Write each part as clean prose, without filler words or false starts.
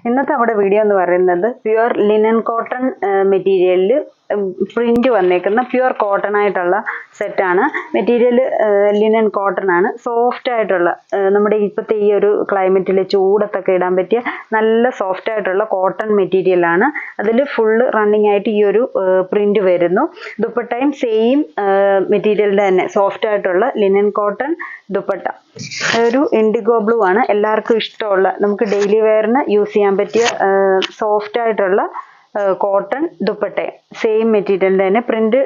ഇന്നത്തെ നമ്മുടെ വീഡിയോ എന്ന് പറയുന്നത് പ്യുവർ ലിനൻ കോട്ടൺ മെറ്റീരിയലിൽ പ്രിന്റ് വന്നേക്കുന്ന പ്യുവർ കോട്ടൺ ആയിട്ടുള്ള സെറ്റാണ്. മെറ്റീരിയൽ ലിനൻ കോട്ടൺ ആണ്. സോഫ്റ്റ് ആയിട്ടുള്ള നമ്മുടെ ഇപ്പോഴത്തെ ഈ ഒരു ക്ലൈമറ്റിൽ ചൂടത്തൊക്കെ ഇടാൻ പറ്റിയ നല്ല സോഫ്റ്റ് ആയിട്ടുള്ള കോട്ടൺ മെറ്റീരിയൽ ആണ്. അതിൽ ഫുള്ള് റണ്ണിങ് ആയിട്ട് ഈ ഒരു പ്രിന്റ് വരുന്നു. ദുപ്പട്ടയും സെയിം മെറ്റീരിയലിന്റെ തന്നെ സോഫ്റ്റ് ആയിട്ടുള്ള ലിനൻ കോട്ടൺ ദുപ്പട്ട. ഒരു ഇൻഡിഗോ ബ്ലൂ ആണ്. എല്ലാവർക്കും ഇഷ്ടമുള്ള നമുക്ക് ഡെയിലി വെയറിന് യൂസ് ചെയ്യാൻ പറ്റിയ സോഫ്റ്റ് ആയിട്ടുള്ള കോട്ടൺ ദുപ്പട്ട. സെയിം മെറ്റീരിയലിന്റെ തന്നെ പ്രിന്റ്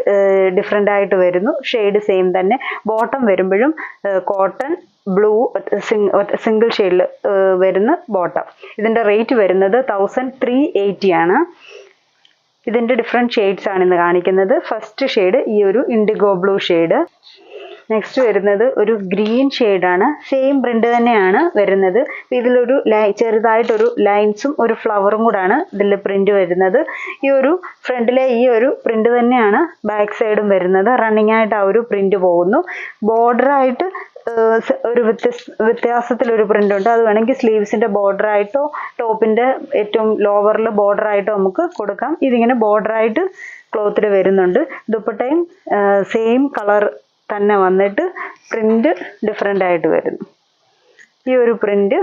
ഡിഫറെന്റ് ആയിട്ട് വരുന്നു. ഷെയ്ഡ് സെയിം തന്നെ. ബോട്ടം വരുമ്പോഴും കോട്ടൺ ബ്ലൂ സിംഗിൾ ഷെയ്ഡിൽ വരുന്ന ബോട്ടം. ഇതിന്റെ റേറ്റ് വരുന്നത് 1380 ആണ്. ഇതിന്റെ ഡിഫറെന്റ് ഷെയ്ഡ്സ് ആണ് ഇന്ന് കാണിക്കുന്നത്. ഫസ്റ്റ് ഷെയ്ഡ് ഈ ഒരു ഇൻഡിഗോ ബ്ലൂ ഷെയ്ഡ്. നെക്സ്റ്റ് വരുന്നത് ഒരു ഗ്രീൻ ഷെയ്ഡാണ്. സെയിം പ്രിന്റ് തന്നെയാണ് വരുന്നത്. ഇതിലൊരു ചെറുതായിട്ടൊരു ലൈൻസും ഒരു ഫ്ലവറും കൂടാണ് ഇതിൽ പ്രിന്റ് വരുന്നത്. ഈ ഒരു ഫ്രണ്ടിലെ ഈ ഒരു പ്രിന്റ് തന്നെയാണ് ബാക്ക് സൈഡും വരുന്നത്. റണ്ണിങ് ആയിട്ട് ആ ഒരു പ്രിന്റ് പോകുന്നു. ബോർഡറായിട്ട് ഒരു വ്യത്യാസത്തിലൊരു പ്രിന്റ് ഉണ്ട്. അത് വേണമെങ്കിൽ സ്ലീവ്സിന്റെ ബോർഡർ ആയിട്ടോ ടോപ്പിന്റെ ഏറ്റവും ലോവറിൽ ബോർഡർ ആയിട്ടോ നമുക്ക് കൊടുക്കാം. ഇതിങ്ങനെ ബോർഡറായിട്ട് ക്ലോത്തിൽ വരുന്നുണ്ട്. ദുപ്പട്ടയും സെയിം കളർ തന്നെ വന്നിട്ട് പ്രിന്റ് ഡിഫറെന്റ് ആയിട്ട് വരുന്നു. ഈ ഒരു പ്രിന്റ്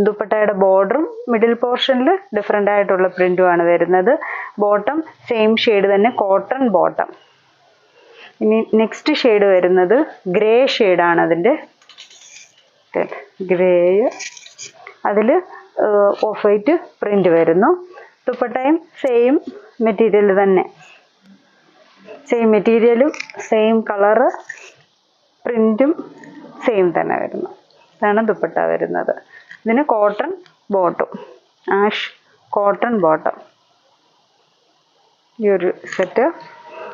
ദുപ്പട്ടയുടെ ബോർഡറും മിഡിൽ പോർഷനിൽ ഡിഫറെന്റ് ആയിട്ടുള്ള പ്രിന്റുമാണ് വരുന്നത്. ബോട്ടം സെയിം ഷെയ്ഡ് തന്നെ കോട്ടൺ ബോട്ടം. ഇനി നെക്സ്റ്റ് ഷെയ്ഡ് വരുന്നത് ഗ്രേ ഷെയ്ഡാണ്. അതിൻ്റെ ഗ്രേ, അതിൽ ഓഫ് വൈറ്റ് പ്രിന്റ് വരുന്നു. ദുപ്പട്ടയും സെയിം മെറ്റീരിയൽ തന്നെ. സെയിം മെറ്റീരിയലും സെയിം കളറ് പ്രിന്റും സെയിം തന്നെ വരുന്നു. ഇതാണ് ദുപ്പട്ട വരുന്നത്. ഇതിന് cotton bottom, ash cotton bottom. ഈ ഒരു സെറ്റ്.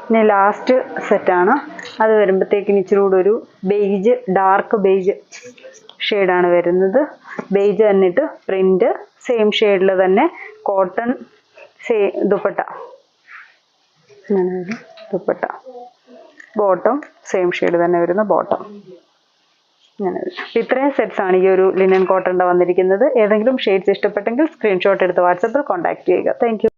ഇനി ലാസ്റ്റ് സെറ്റാണ്. അത് വരുമ്പോഴത്തേക്കിന് ഇച്ചിരി കൂടെ ഒരു ബെയ്ജ്, ഡാർക്ക് ബെയ്ജ് ഷെയ്ഡാണ് വരുന്നത്. ബെയ്ജ് തന്നിട്ട് പ്രിന്റ് സെയിം ഷെയ്ഡിൽ തന്നെ cotton dupatta. Dupatta bottom same shade തന്നെ വരുന്ന ബോട്ടം. ഇങ്ങനെ ഇത്രയും സെറ്റ്സ് ആണ് ഈ ഒരു ലിനൻ കോട്ടണിന്റെ വന്നിരിക്കുന്നത്. ഏതെങ്കിലും ഷെയ്ഡ്സ് ഇഷ്ടപ്പെട്ടെങ്കിൽ സ്ക്രീൻഷോട്ട് എടുത്ത് വാട്സാപ്പിൽ കോൺടാക്ട് ചെയ്യുക. Thank you.